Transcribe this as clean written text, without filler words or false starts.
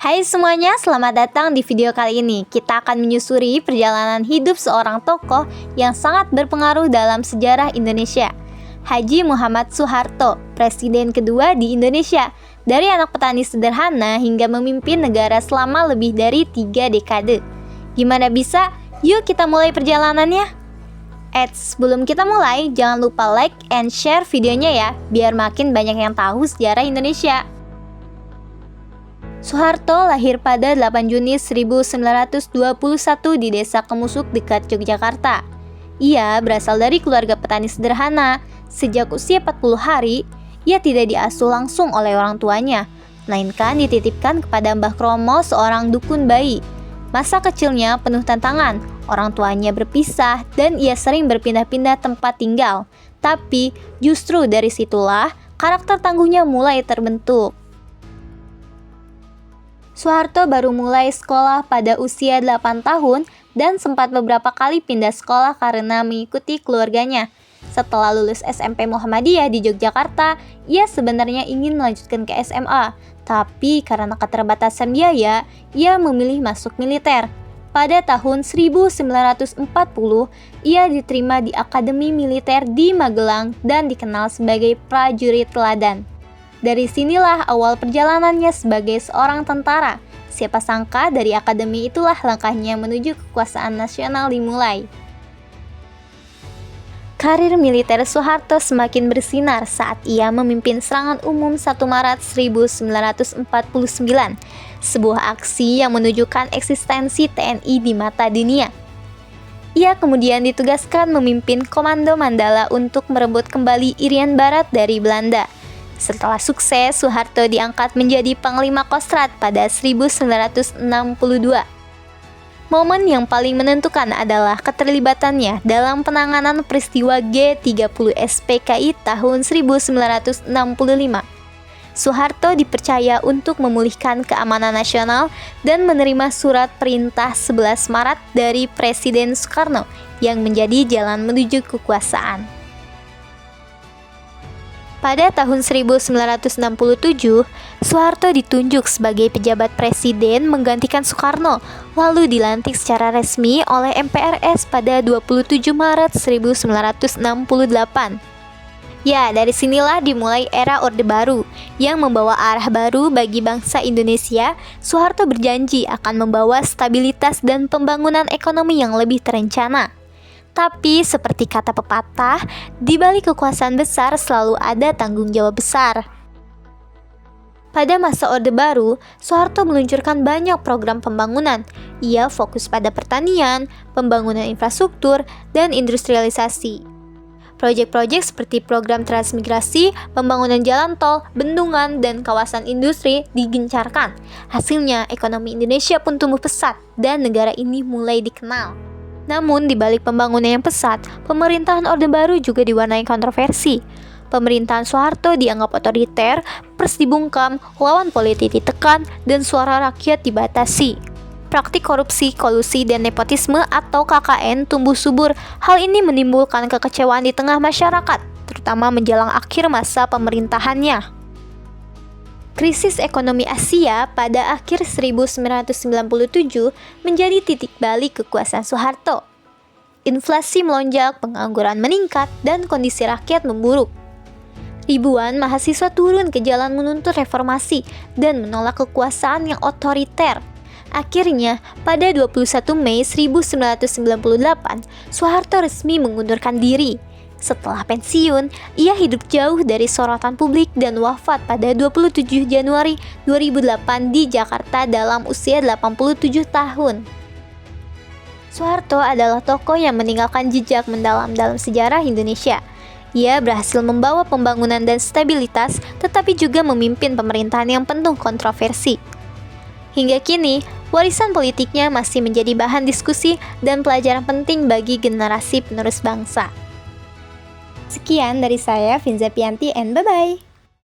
Hai semuanya, selamat datang di video kali ini. Kita akan menyusuri perjalanan hidup seorang tokoh yang sangat berpengaruh dalam sejarah Indonesia. Haji Muhammad Soeharto, presiden kedua di Indonesia. Dari anak petani sederhana hingga memimpin negara selama lebih dari 3 dekade. Gimana bisa? Yuk kita mulai perjalanannya. Sebelum kita mulai, jangan lupa like and share videonya ya, biar makin banyak yang tahu sejarah Indonesia. Soeharto lahir pada 8 Juni 1921 di Desa Kemusuk dekat Yogyakarta. Ia berasal dari keluarga petani sederhana. Sejak usia 40 hari, ia tidak diasuh langsung oleh orang tuanya, melainkan dititipkan kepada Mbah Kromo, seorang dukun bayi. Masa kecilnya penuh tantangan, orang tuanya berpisah dan ia sering berpindah-pindah tempat tinggal. Tapi justru dari situlah karakter tangguhnya mulai terbentuk. Soeharto baru mulai sekolah pada usia 8 tahun dan sempat beberapa kali pindah sekolah karena mengikuti keluarganya. Setelah lulus SMP Muhammadiyah di Yogyakarta, ia sebenarnya ingin melanjutkan ke SMA, tapi karena keterbatasan biaya, ia memilih masuk militer. Pada tahun 1940, ia diterima di Akademi Militer di Magelang dan dikenal sebagai prajurit teladan. Dari sinilah awal perjalanannya sebagai seorang tentara. Siapa sangka dari akademi itulah langkahnya menuju kekuasaan nasional dimulai. Karir militer Soeharto semakin bersinar saat ia memimpin serangan umum 1 Maret 1949, sebuah aksi yang menunjukkan eksistensi TNI di mata dunia. Ia kemudian ditugaskan memimpin Komando Mandala untuk merebut kembali Irian Barat dari Belanda. Setelah sukses, Soeharto diangkat menjadi Panglima Kostrad pada 1962. Momen yang paling menentukan adalah keterlibatannya dalam penanganan peristiwa G30 SPKI tahun 1965. Soeharto dipercaya untuk memulihkan keamanan nasional dan menerima surat perintah 11 Maret dari Presiden Soekarno yang menjadi jalan menuju kekuasaan. Pada tahun 1967, Soeharto ditunjuk sebagai pejabat presiden menggantikan Soekarno, lalu dilantik secara resmi oleh MPRS pada 27 Maret 1968. Ya, dari sinilah dimulai era Orde Baru yang membawa arah baru bagi bangsa Indonesia. Soeharto berjanji akan membawa stabilitas dan pembangunan ekonomi yang lebih terencana. Tapi seperti kata pepatah, di balik kekuasaan besar selalu ada tanggung jawab besar. Pada masa Orde Baru, Soeharto meluncurkan banyak program pembangunan. Ia fokus pada pertanian, pembangunan infrastruktur, dan industrialisasi. Proyek-proyek seperti program transmigrasi, pembangunan jalan tol, bendungan, dan kawasan industri digencarkan. Hasilnya, ekonomi Indonesia pun tumbuh pesat dan negara ini mulai dikenal. Namun, di balik pembangunan yang pesat, pemerintahan Orde Baru juga diwarnai kontroversi. Pemerintahan Soeharto dianggap otoriter, pers dibungkam, lawan politik ditekan, dan suara rakyat dibatasi. Praktik korupsi, kolusi, dan nepotisme atau KKN tumbuh subur. Hal ini menimbulkan kekecewaan di tengah masyarakat, terutama menjelang akhir masa pemerintahannya. Krisis ekonomi Asia pada akhir 1997 menjadi titik balik kekuasaan Soeharto. Inflasi melonjak, pengangguran meningkat, dan kondisi rakyat memburuk. Ribuan mahasiswa turun ke jalan menuntut reformasi dan menolak kekuasaan yang otoriter. Akhirnya, pada 21 Mei 1998, Soeharto resmi mengundurkan diri. Setelah pensiun, ia hidup jauh dari sorotan publik dan wafat pada 27 Januari 2008 di Jakarta dalam usia 87 tahun. Soeharto adalah tokoh yang meninggalkan jejak mendalam dalam sejarah Indonesia. Ia berhasil membawa pembangunan dan stabilitas, tetapi juga memimpin pemerintahan yang penuh kontroversi. Hingga kini, warisan politiknya masih menjadi bahan diskusi dan pelajaran penting bagi generasi penerus bangsa. Sekian dari saya, Finza Pianti, and bye-bye.